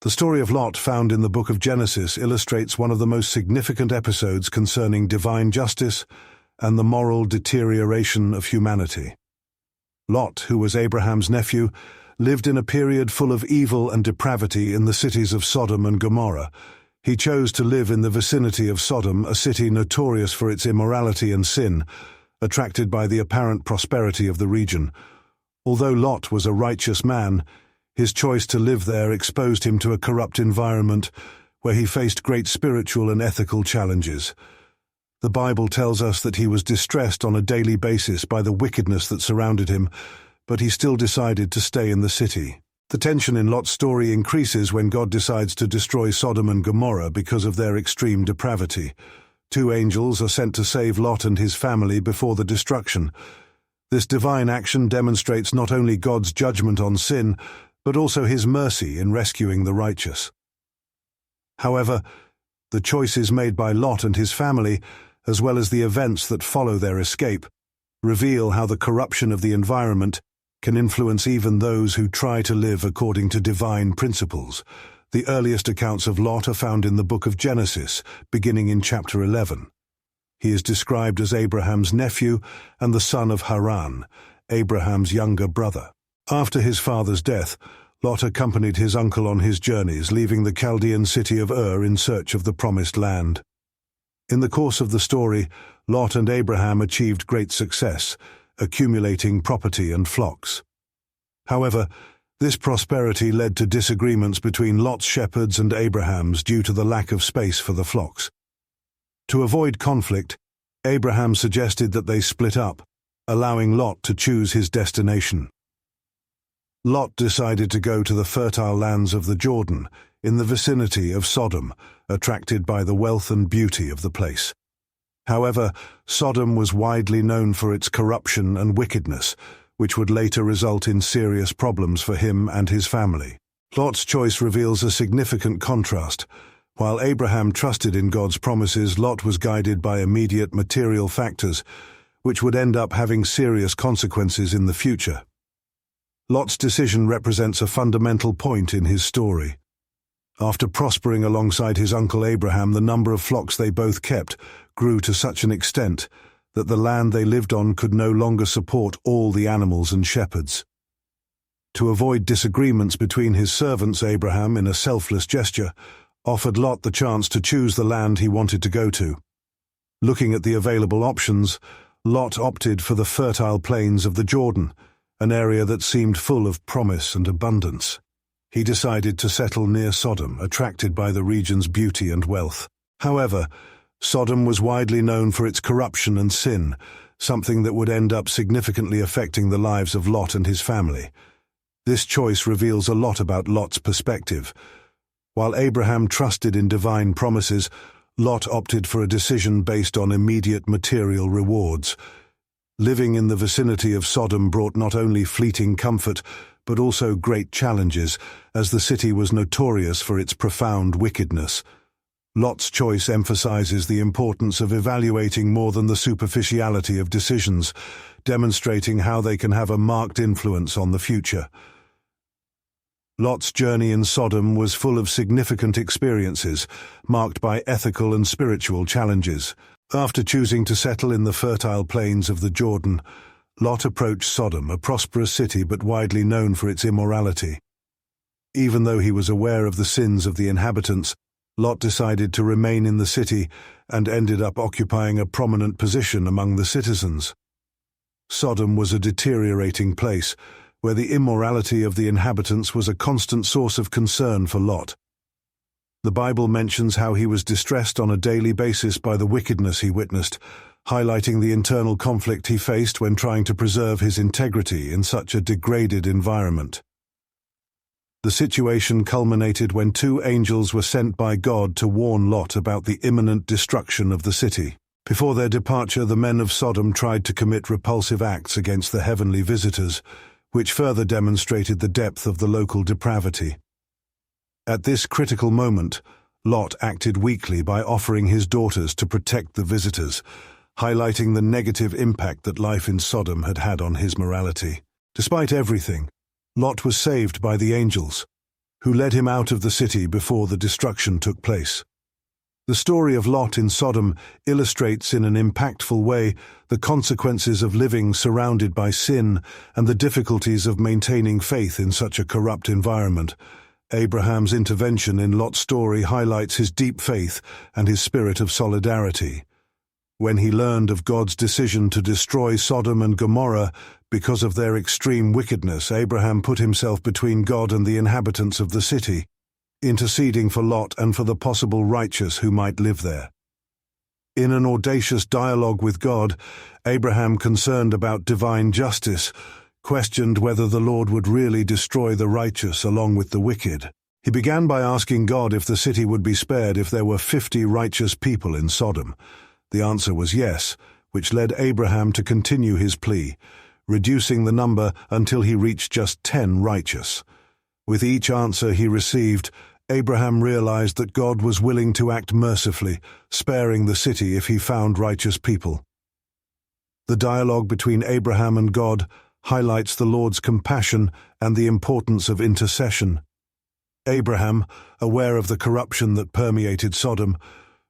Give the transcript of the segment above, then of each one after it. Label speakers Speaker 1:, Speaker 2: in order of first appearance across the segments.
Speaker 1: The story of Lot found in the book of Genesis illustrates one of the most significant episodes concerning divine justice and the moral deterioration of humanity. Lot, who was Abraham's nephew, lived in a period full of evil and depravity in the cities of Sodom and Gomorrah. He chose to live in the vicinity of Sodom, a city notorious for its immorality and sin, attracted by the apparent prosperity of the region. Although Lot was a righteous man, his choice to live there exposed him to a corrupt environment where he faced great spiritual and ethical challenges. The Bible tells us that he was distressed on a daily basis by the wickedness that surrounded him, but he still decided to stay in the city. The tension in Lot's story increases when God decides to destroy Sodom and Gomorrah because of their extreme depravity. Two angels are sent to save Lot and his family before the destruction. This divine action demonstrates not only God's judgment on sin, but also his mercy in rescuing the righteous. However, the choices made by Lot and his family, as well as the events that follow their escape, reveal how the corruption of the environment can influence even those who try to live according to divine principles. The earliest accounts of Lot are found in the book of Genesis, beginning in chapter 11. He is described as Abraham's nephew and the son of Haran, Abraham's younger brother. After his father's death, Lot accompanied his uncle on his journeys, leaving the Chaldean city of Ur in search of the promised land. In the course of the story, Lot and Abraham achieved great success, accumulating property and flocks. However, this prosperity led to disagreements between Lot's shepherds and Abraham's due to the lack of space for the flocks. To avoid conflict, Abraham suggested that they split up, allowing Lot to choose his destination. Lot decided to go to the fertile lands of the Jordan, in the vicinity of Sodom, attracted by the wealth and beauty of the place. However, Sodom was widely known for its corruption and wickedness, which would later result in serious problems for him and his family. Lot's choice reveals a significant contrast. While Abraham trusted in God's promises, Lot was guided by immediate material factors, which would end up having serious consequences in the future. Lot's decision represents a fundamental point in his story. After prospering alongside his uncle Abraham, the number of flocks they both kept grew to such an extent that the land they lived on could no longer support all the animals and shepherds. To avoid disagreements between his servants, Abraham, in a selfless gesture, offered Lot the chance to choose the land he wanted to go to. Looking at the available options, Lot opted for the fertile plains of the Jordan, an area that seemed full of promise and abundance. He decided to settle near Sodom, attracted by the region's beauty and wealth. However, Sodom was widely known for its corruption and sin, something that would end up significantly affecting the lives of Lot and his family. This choice reveals a lot about Lot's perspective. While Abraham trusted in divine promises, Lot opted for a decision based on immediate material rewards. Living in the vicinity of Sodom brought not only fleeting comfort, but also great challenges, as the city was notorious for its profound wickedness. Lot's choice emphasizes the importance of evaluating more than the superficiality of decisions, demonstrating how they can have a marked influence on the future. Lot's journey in Sodom was full of significant experiences, marked by ethical and spiritual challenges. After choosing to settle in the fertile plains of the Jordan, Lot approached Sodom, a prosperous city but widely known for its immorality. Even though he was aware of the sins of the inhabitants, Lot decided to remain in the city and ended up occupying a prominent position among the citizens. Sodom was a deteriorating place, where the immorality of the inhabitants was a constant source of concern for Lot. The Bible mentions how he was distressed on a daily basis by the wickedness he witnessed, highlighting the internal conflict he faced when trying to preserve his integrity in such a degraded environment. The situation culminated when two angels were sent by God to warn Lot about the imminent destruction of the city. Before their departure, the men of Sodom tried to commit repulsive acts against the heavenly visitors, which further demonstrated the depth of the local depravity. At this critical moment, Lot acted weakly by offering his daughters to protect the visitors, highlighting the negative impact that life in Sodom had had on his morality. Despite everything, Lot was saved by the angels, who led him out of the city before the destruction took place. The story of Lot in Sodom illustrates in an impactful way the consequences of living surrounded by sin and the difficulties of maintaining faith in such a corrupt environment. Abraham's intervention in Lot's story highlights his deep faith and his spirit of solidarity. When he learned of God's decision to destroy Sodom and Gomorrah because of their extreme wickedness, Abraham put himself between God and the inhabitants of the city, interceding for Lot and for the possible righteous who might live there. In an audacious dialogue with God, Abraham, concerned about divine justice, questioned whether the Lord would really destroy the righteous along with the wicked. He began by asking God if the city would be spared if there were 50 righteous people in Sodom. The answer was yes, which led Abraham to continue his plea, reducing the number until he reached just 10 righteous. With each answer he received, Abraham realized that God was willing to act mercifully, sparing the city if he found righteous people. The dialogue between Abraham and God highlights the Lord's compassion and the importance of intercession. Abraham, aware of the corruption that permeated Sodom,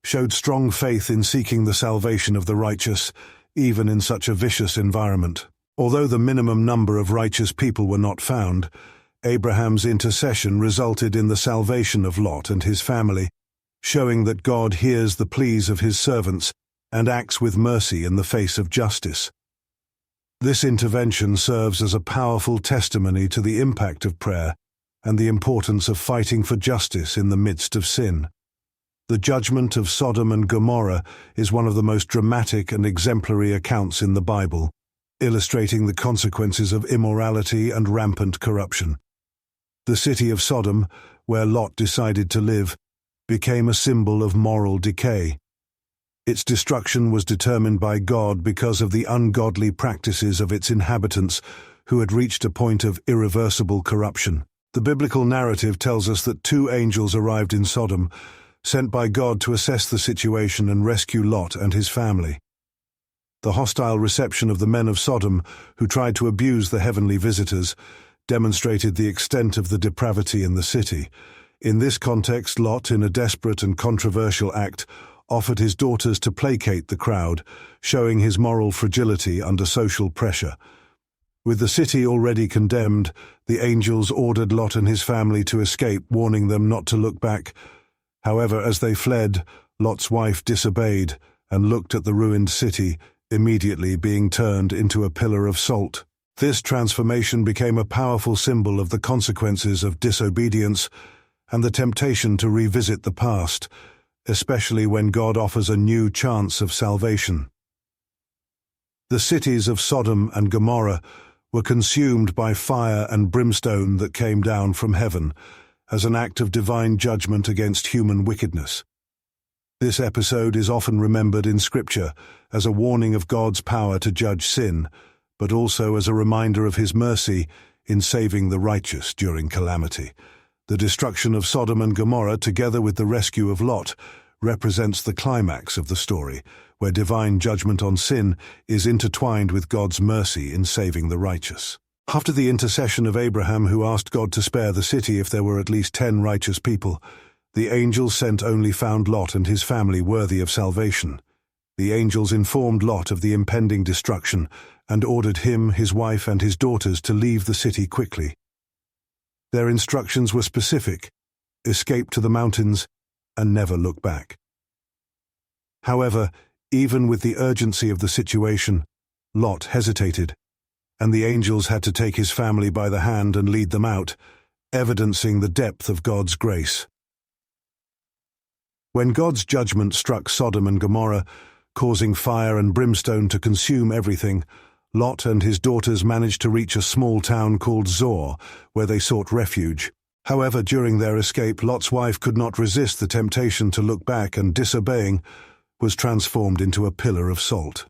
Speaker 1: showed strong faith in seeking the salvation of the righteous, even in such a vicious environment. Although the minimum number of righteous people were not found, Abraham's intercession resulted in the salvation of Lot and his family, showing that God hears the pleas of his servants and acts with mercy in the face of justice. This intervention serves as a powerful testimony to the impact of prayer and the importance of fighting for justice in the midst of sin. The judgment of Sodom and Gomorrah is one of the most dramatic and exemplary accounts in the Bible, illustrating the consequences of immorality and rampant corruption. The city of Sodom, where Lot decided to live, became a symbol of moral decay. Its destruction was determined by God because of the ungodly practices of its inhabitants, who had reached a point of irreversible corruption. The biblical narrative tells us that 2 angels arrived in Sodom, sent by God to assess the situation and rescue Lot and his family. The hostile reception of the men of Sodom, who tried to abuse the heavenly visitors, demonstrated the extent of the depravity in the city. In this context, Lot, in a desperate and controversial act, offered his daughters to placate the crowd, showing his moral fragility under social pressure. With the city already condemned, the angels ordered Lot and his family to escape, warning them not to look back. However, as they fled, Lot's wife disobeyed and looked at the ruined city, immediately being turned into a pillar of salt. This transformation became a powerful symbol of the consequences of disobedience and the temptation to revisit the past, especially when God offers a new chance of salvation. The cities of Sodom and Gomorrah were consumed by fire and brimstone that came down from heaven as an act of divine judgment against human wickedness. This episode is often remembered in Scripture as a warning of God's power to judge sin, but also as a reminder of his mercy in saving the righteous during calamity. The destruction of Sodom and Gomorrah, together with the rescue of Lot, represents the climax of the story, where divine judgment on sin is intertwined with God's mercy in saving the righteous. After the intercession of Abraham, who asked God to spare the city if there were at least 10 righteous people, the angels sent only found Lot and his family worthy of salvation. The angels informed Lot of the impending destruction and ordered him, his wife, and his daughters to leave the city quickly. Their instructions were specific: escape to the mountains and never look back. However, even with the urgency of the situation, Lot hesitated, and the angels had to take his family by the hand and lead them out, evidencing the depth of God's grace. When God's judgment struck Sodom and Gomorrah, causing fire and brimstone to consume everything, Lot and his daughters managed to reach a small town called Zoar, where they sought refuge. However, during their escape, Lot's wife could not resist the temptation to look back and, disobeying, was transformed into a pillar of salt.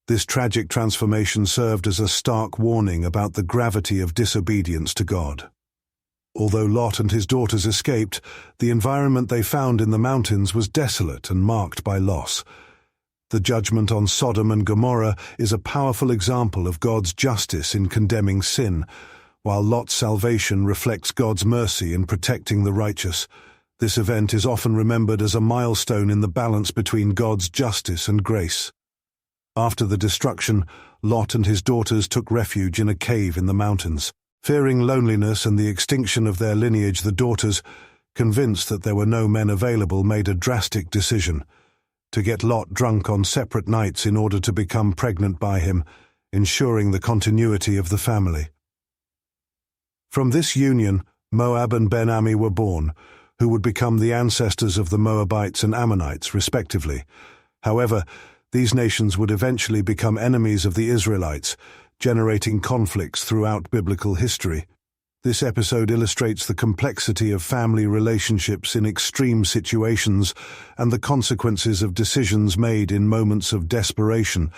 Speaker 1: This tragic transformation served as a stark warning about the gravity of disobedience to God. Although Lot and his daughters escaped, the environment they found in the mountains was desolate and marked by loss. The judgment on Sodom and Gomorrah is a powerful example of God's justice in condemning sin, while Lot's salvation reflects God's mercy in protecting the righteous. This event is often remembered as a milestone in the balance between God's justice and grace. After the destruction, Lot and his daughters took refuge in a cave in the mountains. Fearing loneliness and the extinction of their lineage, the daughters, convinced that there were no men available, made a drastic decision: to get Lot drunk on separate nights in order to become pregnant by him, ensuring the continuity of the family. From this union, Moab and Ben-Ammi were born, who would become the ancestors of the Moabites and Ammonites, respectively. However, these nations would eventually become enemies of the Israelites, generating conflicts throughout biblical history. This episode illustrates the complexity of family relationships in extreme situations and the consequences of decisions made in moments of desperation,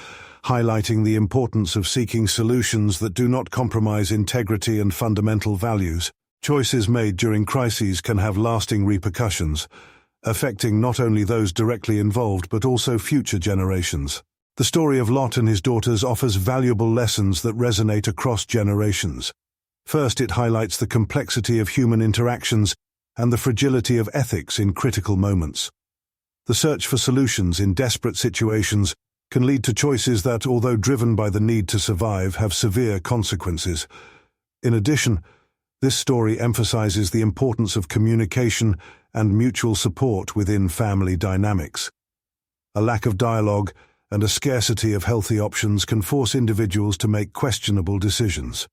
Speaker 1: highlighting the importance of seeking solutions that do not compromise integrity and fundamental values. Choices made during crises can have lasting repercussions, affecting not only those directly involved but also future generations. The story of Lot and his daughters offers valuable lessons that resonate across generations. First, it highlights the complexity of human interactions and the fragility of ethics in critical moments. The search for solutions in desperate situations can lead to choices that, although driven by the need to survive, have severe consequences. In addition, this story emphasizes the importance of communication and mutual support within family dynamics. A lack of dialogue and a scarcity of healthy options can force individuals to make questionable decisions.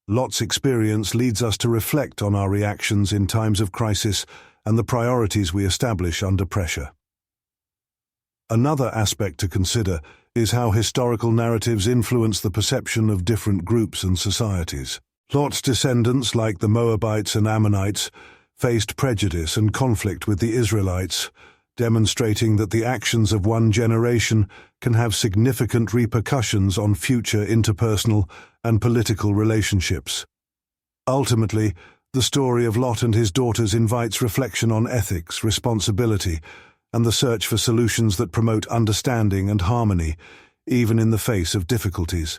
Speaker 1: Lot's experience leads us to reflect on our reactions in times of crisis and the priorities we establish under pressure. Another aspect to consider is how historical narratives influence the perception of different groups and societies. Lot's descendants, like the Moabites and Ammonites, faced prejudice and conflict with the Israelites, demonstrating that the actions of one generation can have significant repercussions on future interpersonal and political relationships. Ultimately, the story of Lot and his daughters invites reflection on ethics, responsibility, and the search for solutions that promote understanding and harmony, even in the face of difficulties.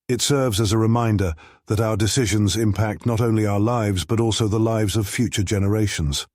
Speaker 1: It serves as a reminder that our decisions impact not only our lives but also the lives of future generations.